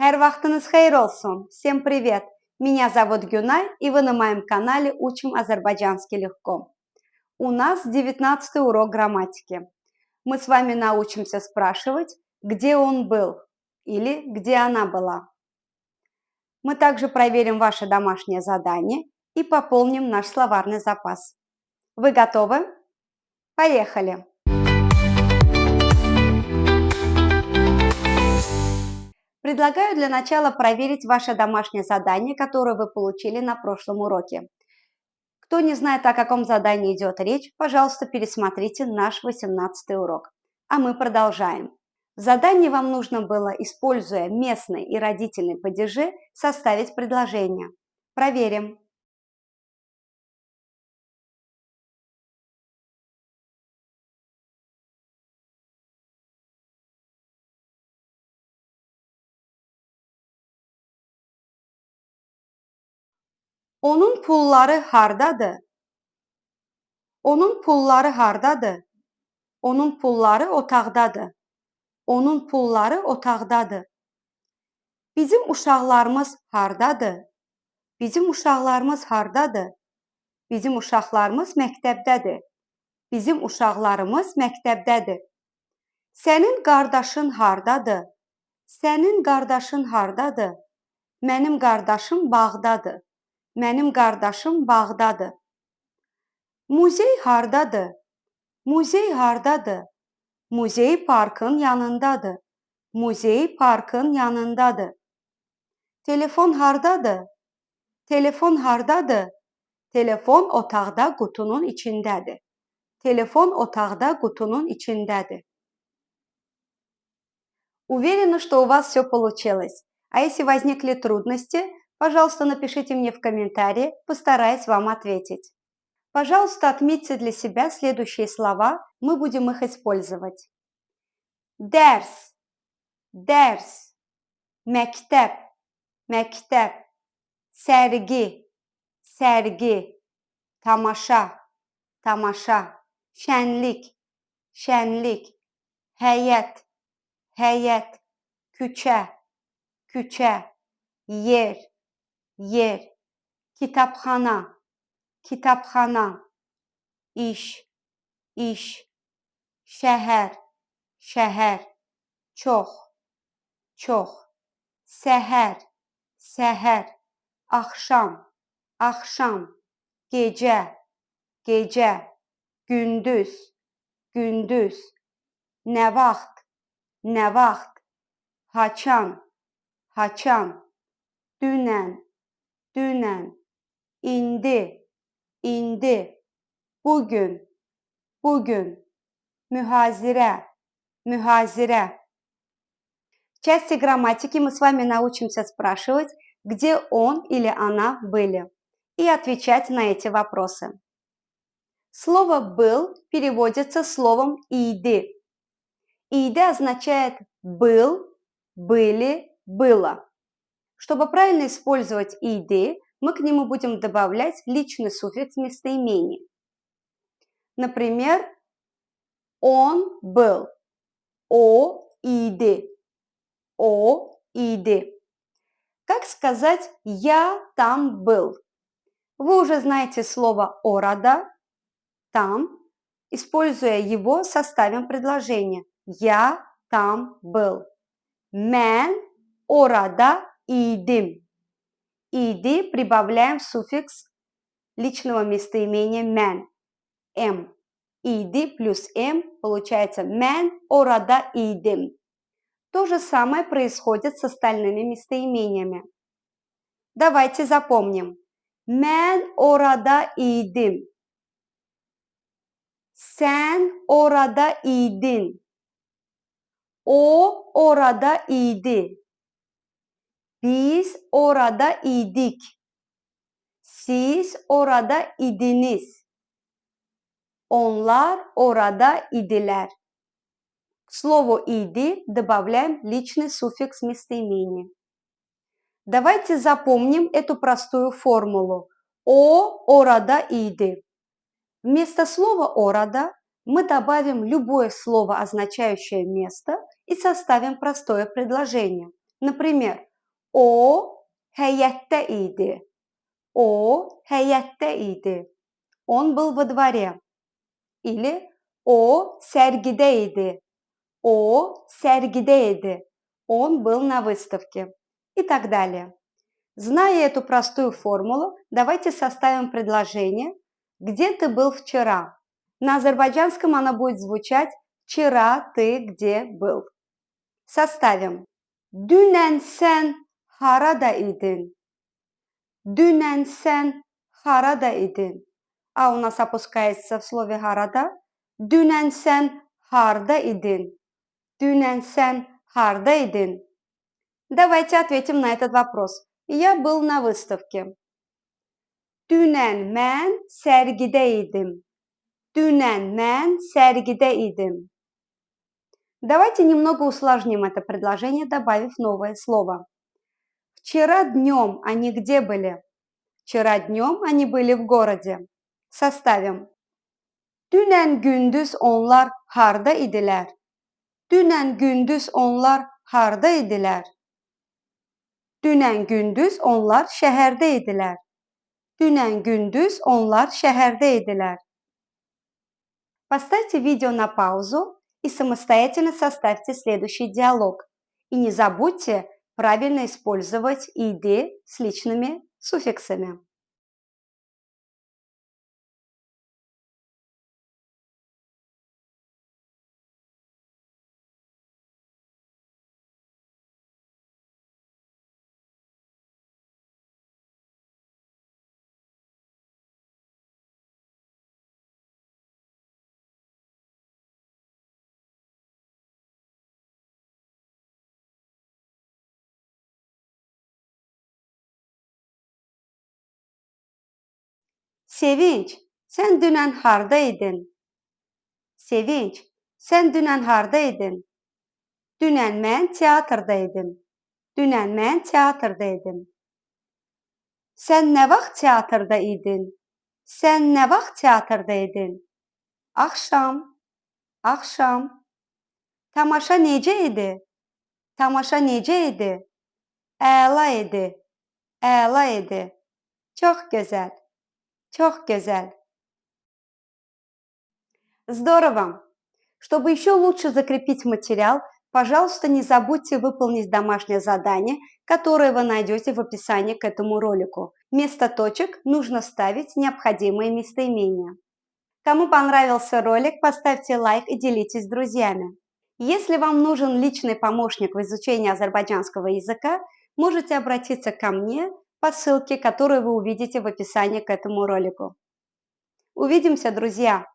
Her vaxtınız xeyir olsun. Всем привет. Меня зовут Гюнай, и вы на моем канале Учим азербайджанский легко. У нас 19 урок грамматики. Мы с вами научимся спрашивать, где он был или где она была. Мы также проверим ваше домашнее задание и пополним наш словарный запас. Вы готовы? Поехали! Предлагаю для начала проверить ваше домашнее задание, которое вы получили на прошлом уроке. Кто не знает, о каком задании идет речь, пожалуйста, пересмотрите наш 18 урок. А мы продолжаем. В задании вам нужно было, используя местные и родительные падежи, составить предложение. Проверим. Onun pulları hardadır? Onun pulları hardadır? Onun pulları otaqdadır. Onun pulları otaqdadır. Bizim uşaqlarımız hardadır? Bizim uşaqlarımız hardadır? Bizim uşaqlarımız məktəbdədir. Bizim uşaqlarımız məktəbdədir. Sənin qardaşın hardadır? Sənin qardaşın hardadır? Mənim qardaşım bağdadır. Mənim qardaşım bağdadır. Muzey hardadır? Muzey hardadır? Muzey parkın yanındadır. Muzey parkın yanındadır. Telefon hardadır? Telefon hardadır? Telefon otaqda qutunun içindədir. Telefon otaqda qutunun içindədir. Уверена, что у вас все получилось. А если возникли трудности, пожалуйста, напишите мне в комментарии, постараюсь вам ответить. Пожалуйста, отметьте для себя следующие слова, мы будем их использовать. Ders, ders, məktəb, məktəb, sərgi, sərgi, tamaşa, tamaşa, şənlik, şənlik, həyət, həyət, küçə, küçə, yer, yer, kitapxana, kitapxana, iş, iş, şəhər, şəhər, çox, çox, səhər, səhər, axşam, axşam, gecə, gecə, gündüz, gündüz, nə vaxt, nə vaxt, haçan, haçan, dünən, dünən, indi, indi, bugün, bugün, mühazirə, mühazirə. В части грамматики мы с вами научимся спрашивать, где он или она были, и отвечать на эти вопросы. Слово «был» переводится словом «иди». «Иди» означает «был», «были», «было». Чтобы правильно использовать «иди», мы к нему будем добавлять личный суффикс местоимения. Например, он был. О иди. О иди. Как сказать «я там был»? Вы уже знаете слово «орада», «там». Используя его, составим предложение. Я там был. Mən orada idim. Иди прибавляем суффикс личного местоимения mən. М. Иди плюс М получается mən orada idim. То же самое происходит с остальными местоимениями. Давайте запомним. Mən orada idim. Sən orada idin. O orada idi. Biz orada idik. Siz orada idiniz. Onlar orada idiler. К слову «иди» добавляем личный суффикс местоимения. Давайте запомним эту простую формулу. О orada idi. Вместо слова «орада» мы добавим любое слово, означающее место, и составим простое предложение. Например, O heyette idi. O heyette idi. Он был во дворе. Или o sergideydi. O sergideydi. Он был на выставке. И так далее. Зная эту простую формулу, давайте составим предложение «Где ты был вчера?». На азербайджанском она будет звучать «Вчера ты где был?». Составим. Dünən sən harada idin? Dünən sən harada idin? А у нас опускается в слове «harada». Dünən sən harda idin? Dünən sən harda idin? Давайте ответим на этот вопрос. Я был на выставке. Dünən mən sərgidə idim. Dünən mən sərgidə idim. Давайте немного усложним это предложение, добавив новое слово. Вчера днем они где были? Вчера днем они были в городе. Составим. Dünən gündüz onlar harda idilər? Dünən gündüz onlar harda idilər? Dünən gündüz onlar şəhərdə idilər. Dünən gündüz onlar şəhərdə idilər. Поставьте видео на паузу и самостоятельно составьте следующий диалог. И не забудьте правильно использовать «иди» с личными суффиксами. Sevinç, sen dünən hardaydın? Sevinç, sen dünən hardaydın? Dünən mən teatrdaydım. Dünən mən teatrdaydım. Sen nə vaxt teatrda idin? Sen nə vaxt teatrda idin? Axşam, axşam. Tamaşa necə idi? Tamaşa necə idi? Əla idi, əla idi. Çox gözəl, çox gözəl. Здорово! Чтобы еще лучше закрепить материал, пожалуйста, не забудьте выполнить домашнее задание, которое вы найдете в описании к этому ролику. Вместо точек нужно ставить необходимые местоимения. Кому понравился ролик, поставьте лайк и делитесь с друзьями. Если вам нужен личный помощник в изучении азербайджанского языка, можете обратиться ко мне по ссылке, которую вы увидите в описании к этому ролику. Увидимся, друзья!